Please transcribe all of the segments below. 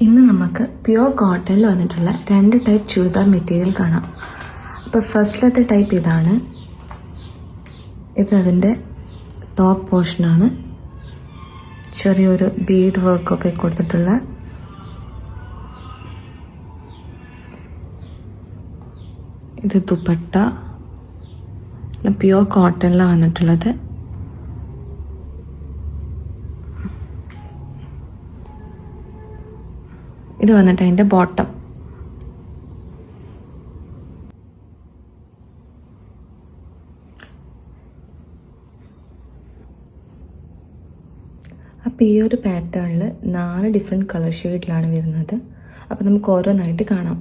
ഇന്ന് നമുക്ക് പ്യുവർ കോട്ടണിൽ വന്നിട്ടുള്ള 2 ടൈപ്പ് ചുരിദാർ മെറ്റീരിയൽ കാണാം. അപ്പോൾ ഫസ്റ്റിലത്തെ ടൈപ്പ് ഇതാണ്. ഇതിൻ്റെ ടോപ്പ് പോർഷനാണ്. ചെറിയൊരു ബീഡ് വർക്കൊക്കെ കൊടുത്തിട്ടുള്ള ഇത് ദുപ്പട്ട പ്യുവർ കോട്ടണിലാണ് വന്നിട്ടുള്ളത്. ഇത് വന്നിട്ട് അതിൻ്റെ ബോട്ടം. അപ്പോൾ ഈ ഒരു പാറ്റേണിൽ 4 ഡിഫറെൻറ്റ് കളർ ഷെയ്ഡിലാണ് വരുന്നത്. അപ്പോൾ നമുക്ക് ഓരോന്നായിട്ട് കാണാം.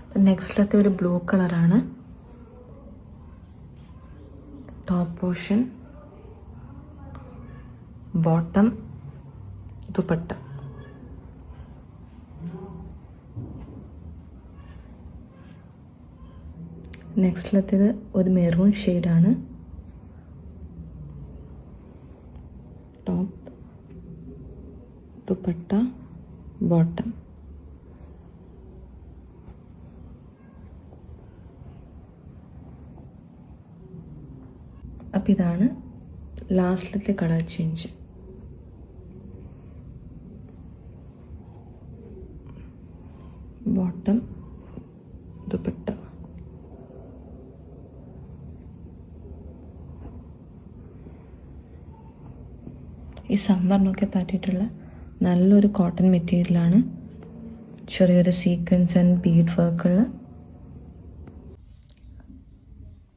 അപ്പം നെക്സ്റ്റിലത്തെ ഒരു ബ്ലൂ കളറാണ്. Top portion, bottom, dupatta. നെക്സ്റ്റിലത്തേത് ഒരു മെറൂൺ ഷെയ്ഡാണ്. Top, dupatta, bottom. അപ്പം ഇതാണ് ലാസ്റ്റിലത്തെ കളർ ചേഞ്ച്. ബോട്ടം, ദുപ്പട്ട. ഈ സമ്മറിനൊക്കെ പറ്റിയിട്ടുള്ള നല്ലൊരു കോട്ടൺ മെറ്റീരിയലാണ്. ചെറിയൊരു സീക്വൻസ് ആൻഡ് ബീഡ് വർക്കുള്ള.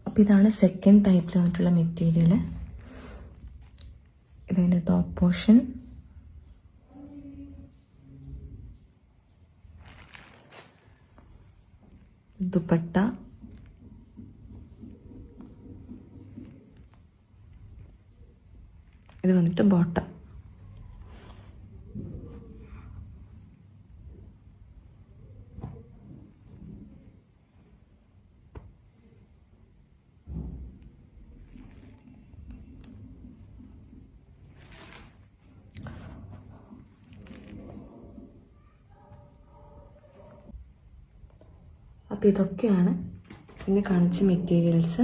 അപ്പോൾ ഇതാണ് സെക്കൻഡ് ടൈപ്പിൽ വന്നിട്ടുള്ള മെറ്റീരിയൽ. ഇതിൻ്റെ ടോപ്പ് പോർഷൻ, ദുപ്പട്ട, ഇത് വന്നിട്ട് ബോട്ടം. അപ്പോൾ ഇതൊക്കെയാണ് ഇന്ന് കാണിച്ച മെറ്റീരിയൽസ്.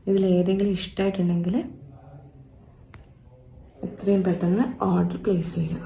ഇതിലേതെങ്കിലും ഇഷ്ടമായിട്ടുണ്ടെങ്കിൽ എത്രയും പെട്ടെന്ന് ഓർഡർ പ്ലേസ് ചെയ്യുക.